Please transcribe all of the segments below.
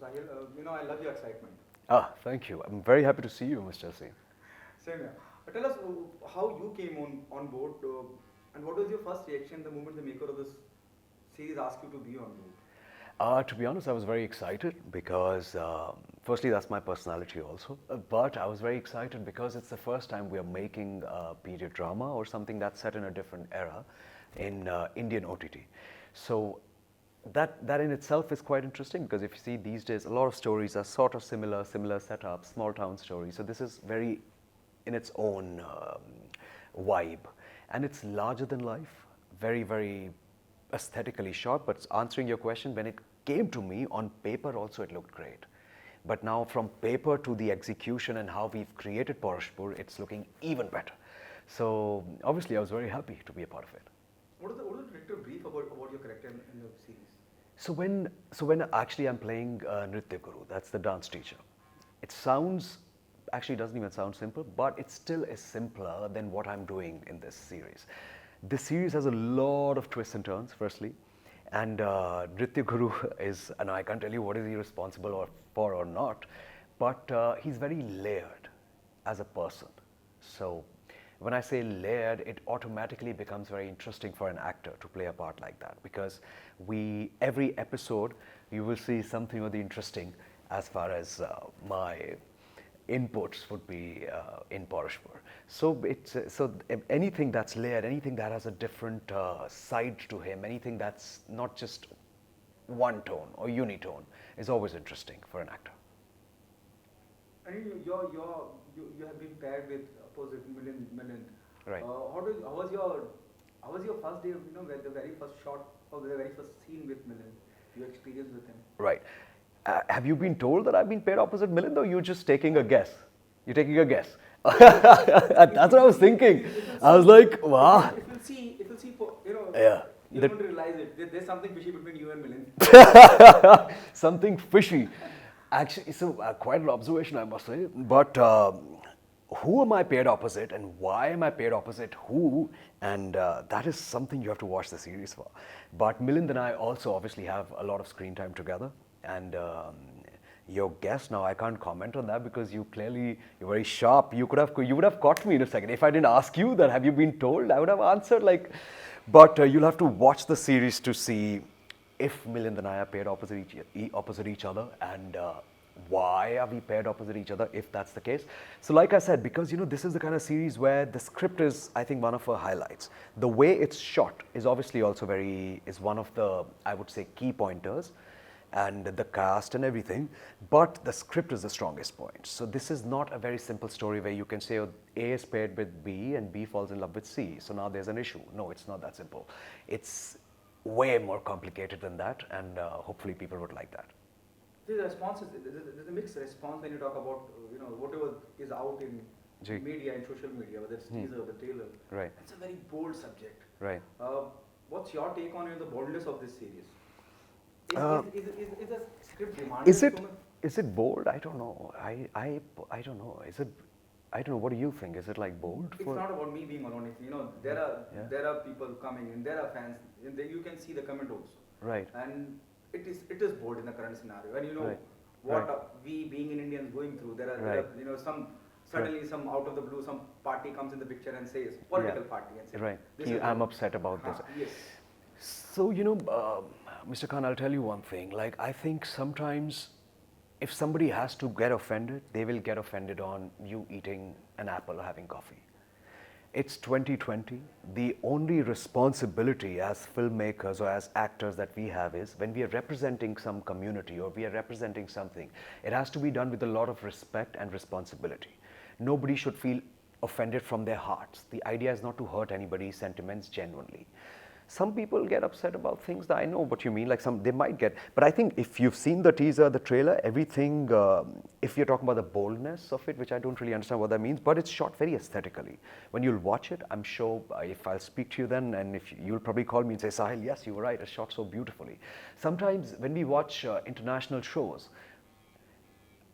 Sahil. I love your excitement. Thank you. I'm very happy to see you, Mr. C. Same here. Tell us how you came on board, and what was your first reaction the moment the maker of this series asked you to be on board? To be honest, I was very excited because, firstly, that's my personality also. But I was very excited because it's the first time we are making a period drama or something that's set in a different era in Indian OTT. So that in itself is quite interesting because if you see these days, a lot of stories are sort of similar setups, small town stories. So this is very in its own vibe, and it's larger than life, very aesthetically shot. But answering your question, when it came to me on paper also it looked great, but now from paper to the execution and how we've created Paurashpur, it's looking even better. So obviously I was very happy to be a part of it. What is the director brief about your character in the series? So when actually I'm playing Nritya Guru, that's the dance teacher. It sounds, actually doesn't even sound simple, but it still is simpler than what I'm doing in this series. This series has a lot of twists and turns, firstly. And Nritya Guru is, and I can't tell you what is he responsible for or not, but he's very layered as a person. So when I say layered, it automatically becomes very interesting for an actor to play a part like that, because every episode you will see something really interesting as far as my inputs would be in Paurashpur. So anything that's layered, anything that has a different side to him, anything that's not just one tone or unitone is always interesting for an actor. And you have been paired with opposite Milind. Right. How was your first day? Where the very first shot or the very first scene with Milind, your experience with him. Right. Have you been told that I've been paired opposite Milind, or you're just taking a guess? You're taking a guess. That's what I was thinking. I was like, wow. If you'll see, Yeah. You don't realize it. There's something fishy between you and Milind. Something fishy. Actually, so quite an observation, I must say. But who am I paired opposite, and why am I paired opposite who? And that is something you have to watch the series for. But Milind and I also obviously have a lot of screen time together. And your guess now, I can't comment on that because you're very sharp. You would have caught me in a second. If I didn't ask you that, have you been told? I would have answered like. But you'll have to watch the series to see if Milind and I are paired opposite each other, and why are we paired opposite each other if that's the case. So like I said, because this is the kind of series where the script is, I think, one of her highlights. The way it's shot is obviously also is one of the, I would say, key pointers, and the cast and everything, but the script is the strongest point. So this is not a very simple story where you can say, oh, A is paired with B and B falls in love with C, so now there's an issue. No, it's not that simple. It's way more complicated than that, and hopefully people would like that. There's a mixed response when you talk about whatever is out in media and social media, whether it's teaser or the trailer. Right. It's a very bold subject. Right. What's your take on the boldness of this series? Is the script demanded? Is it bold? I don't know. I don't know. I don't know. What do you think? Is it like bold? It's not about me being alone. There are people coming in. There are fans. You can see the comment also. Right. And it is bold in the current scenario. And what we being in Indians going through. There are some. Suddenly, some out of the blue, some party comes in the picture and says, political party, and says, right. I'm upset about this. Yes. So, Mr. Khan, I'll tell you one thing. Like, I think sometimes if somebody has to get offended, they will get offended on you eating an apple or having coffee. It's 2020. The only responsibility as filmmakers or as actors that we have is when we are representing some community or we are representing something, it has to be done with a lot of respect and responsibility. Nobody should feel offended from their hearts. The idea is not to hurt anybody's sentiments genuinely. Some people get upset about things that I know what you mean, like they might get, but I think if you've seen the teaser, the trailer, everything, if you're talking about the boldness of it, which I don't really understand what that means, but it's shot very aesthetically. When you'll watch it, I'm sure if I'll speak to you then, and if you'll probably call me and say, Sahil, yes, you were right, it's shot so beautifully. Sometimes when we watch international shows,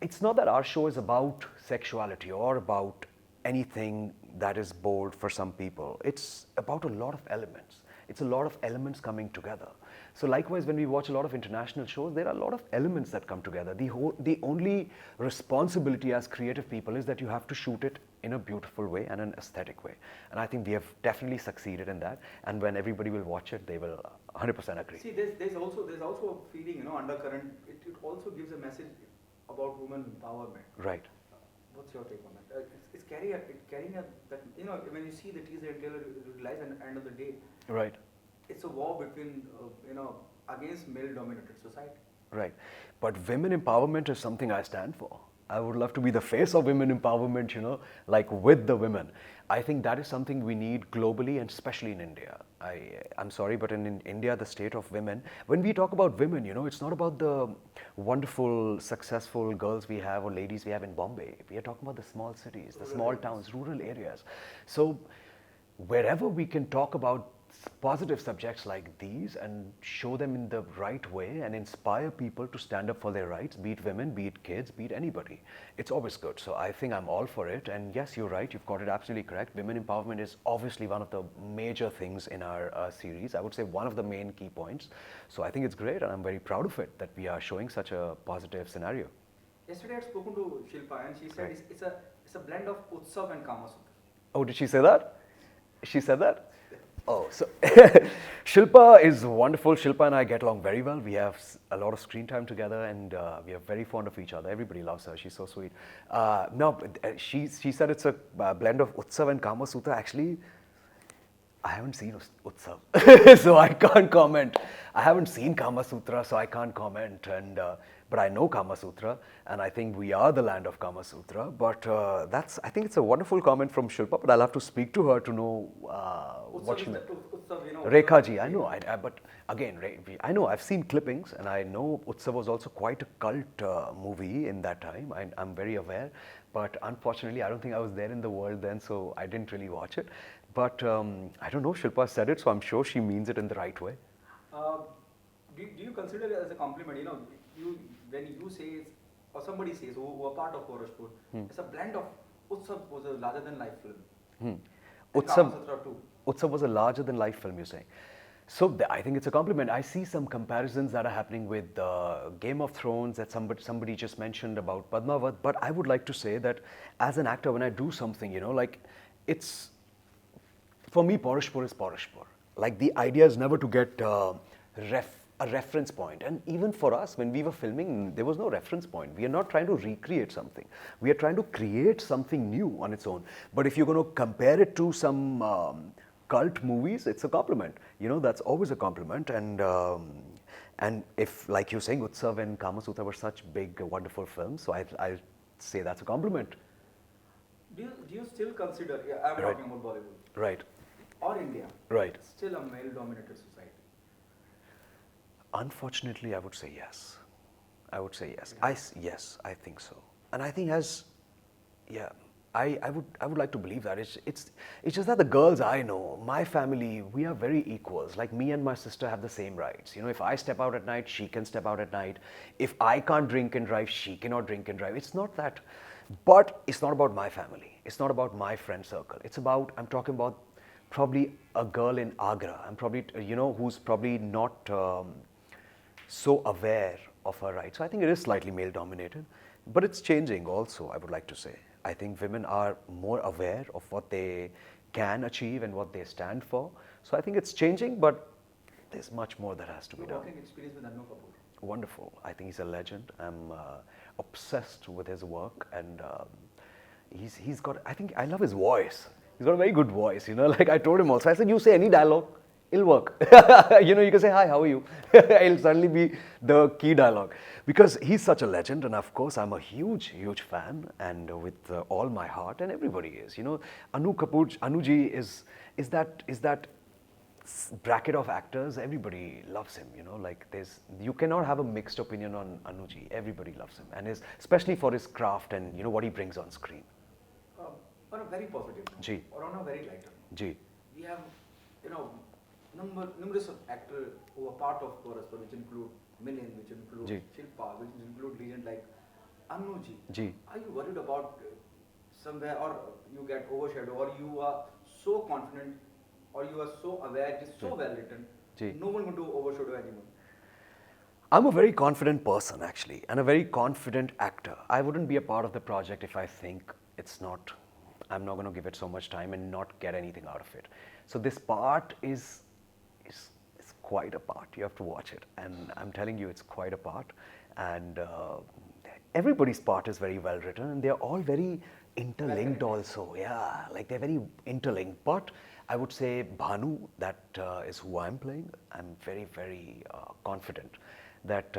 it's not that our show is about sexuality or about anything that is bold for some people. It's about a lot of elements. It's a lot of elements coming together. So likewise, when we watch a lot of international shows, there are a lot of elements that come together. The only responsibility as creative people is that you have to shoot it in a beautiful way and an aesthetic way. And I think we have definitely succeeded in that. And when everybody will watch it, they will 100% agree. See, there's also a feeling, undercurrent. It also gives a message about women empowerment. Right. What's your take on that? It's carrying a that when you see the teaser trailer, you realize at the end of the day, Right. it's a war between against male-dominated society. Right. But women empowerment is something I stand for. I would love to be the face of women empowerment, like with the women. I think that is something we need globally and especially in India. I'm sorry, but in India, the state of women, when we talk about women, it's not about the wonderful, successful girls we have or ladies we have in Bombay. We are talking about the small cities, the small towns, rural areas. So wherever we can talk about positive subjects like these and show them in the right way and inspire people to stand up for their rights, be it women, be it kids, be it anybody, it's always good. So I think I'm all for it. And yes, you're right, you've got it absolutely correct. Women empowerment is obviously one of the major things in our series. I would say one of the main key points. So I think it's great and I'm very proud of it that we are showing such a positive scenario. Yesterday I had spoken to Shilpa and she said Right. it's a blend of Utsav and Kama Sutra. Oh, did she say that? She said that? Oh, so Shilpa is wonderful. Shilpa and I get along very well. We have a lot of screen time together and we are very fond of each other. Everybody loves her. She's so sweet. No, she said it's a blend of Utsav and Kama Sutra. Actually, I haven't seen Utsav, so I can't comment. I haven't seen Kama Sutra, so I can't comment. But I know Kama Sutra, and I think we are the land of Kama Sutra. But I think it's a wonderful comment from Shilpa, but I'll have to speak to her to know what she meant. Rekha ji, I know, but again, I know, I've seen clippings, and I know Utsav was also quite a cult movie in that time. I'm very aware, but unfortunately, I don't think I was there in the world then, so I didn't really watch it. But I don't know, Shilpa said it, so I'm sure she means it in the right way. Do you consider it as a compliment? When you say, or somebody says, who are part of Paurashpur, it's a blend of Utsav was a larger than life film. Utsav was a larger than life film, you're saying. So I think it's a compliment. I see some comparisons that are happening with Game of Thrones that somebody just mentioned about Padmavat, but I would like to say that as an actor, when I do something, it's, for me, Paurashpur is Paurashpur. Like the idea is never to get a reference point. And even for us, when we were filming, there was no reference point. We are not trying to recreate something. We are trying to create something new on its own. But if you're going to compare it to some cult movies, it's a compliment. That's always a compliment. And if, like you're saying, Utsav and Kama Sutra were such big, wonderful films, so I'll say that's a compliment. Do you still consider, I'm Right. talking about Bollywood. Right. Or India. Right. Still a male-dominated society. Unfortunately, I would say yes. I would say yes. Yes, I think so. And I think I would like to believe that. It's just that the girls I know, my family, we are very equals. Like me and my sister have the same rights. If I step out at night, she can step out at night. If I can't drink and drive, she cannot drink and drive. It's not that. But it's not about my family. It's not about my friend circle. I'm talking about probably a girl in Agra. I'm probably, who's probably not so aware of her rights. So I think it is slightly male dominated, but it's changing also, I would like to say. I think women are more aware of what they can achieve and what they stand for. So I think it's changing, but there's much more that has to be Your done. working experience with Anu Kapoor. Wonderful. I think he's a legend. I'm obsessed with his work, and he's got, I think, I love his voice. He's got a very good voice, like I told him also. I said, you say any dialogue, it'll work. You can say, hi, how are you? It'll suddenly be the key dialogue. Because he's such a legend, and of course, I'm a huge, huge fan, and with all my heart, and everybody is. Anu Kapoor, Anuji is that bracket of actors. Everybody loves him. Like you cannot have a mixed opinion on Anuji. Everybody loves him, and especially for his craft and what he brings on screen. On a very positive note, or on a very lighter note, we have, numerous of actors who are part of Paurashpur, which include Milind, which include Shilpa, which include legends like Anuji. Are you worried about somewhere, or you get overshadowed, or you are so confident or you are so aware, it is so well written, ji. no one going to overshadow anyone. I'm a very confident person actually, and a very confident actor. I wouldn't be a part of the project if I think it's not, I'm not going to give it so much time and not get anything out of it. So this part is quite a part. You have to watch it, and I'm telling you, it's quite a part. And everybody's part is very well written, and they're all very interlinked also. Yeah, like they're very interlinked. But I would say Bhanu, that is who I'm playing. I'm very, very confident that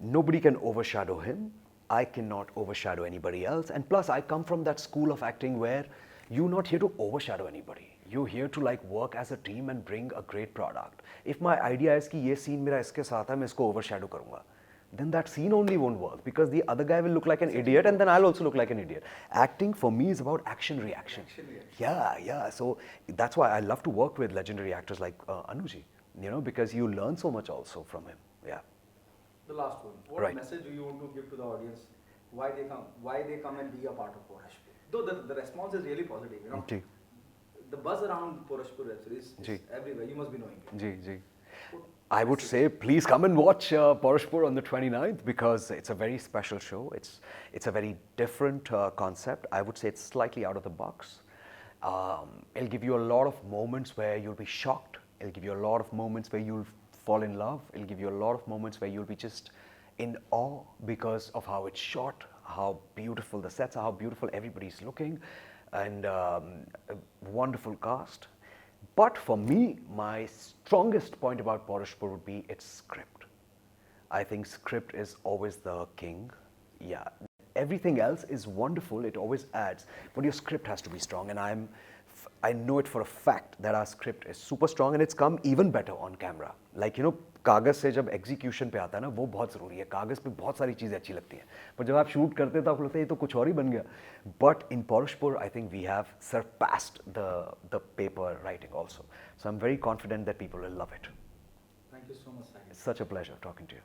nobody can overshadow him. I cannot overshadow anybody else. And plus, I come from that school of acting where you're not here to overshadow anybody. You're here to like work as a team and bring a great product. If my idea is कि ये scene मेरा इसके साथ है, मैं इसको overshadow करूँगा, then that scene only won't work because the other guy will look like an idiot and then I'll also look like an idiot. Acting for me is about action reaction. Yeah. So that's why I love to work with legendary actors like Anuji, because you learn so much also from him. Yeah. The last one. What message do you want to give to the audience? Why they come and be a part of Paurashpur? Though the response is really positive, The buzz around Paurashpur web series is everywhere. You must be knowing it. I would say please come and watch Paurashpur on the 29th because it's a very special show. It's a very different concept. I would say it's slightly out of the box. It'll give you a lot of moments where you'll be shocked. It'll give you a lot of moments where you'll fall in love. It'll give you a lot of moments where you'll be just in awe because of how it's shot, how beautiful the sets are, how beautiful everybody's looking, and a wonderful cast. But for me, my strongest point about Paurashpur would be its script. I think script is always the king. Yeah, everything else is wonderful, it always adds, but your script has to be strong, and I know it for a fact that our script is super strong and it's come even better on camera. Like, कागज से जब execution पे आता है ना, वो बहुत ज़रूरी है. कागज पे बहुत सारी चीज़ें अच्छी लगती हैं, पर जब आप शूट करते हैं तो आपको लगता है ये तो कुछ और ही बन गया. But in Paurashpur, I think we have surpassed the paper writing also. So I'm very confident that people will love it. Thank you so much, Sahil. It's such a pleasure talking to you.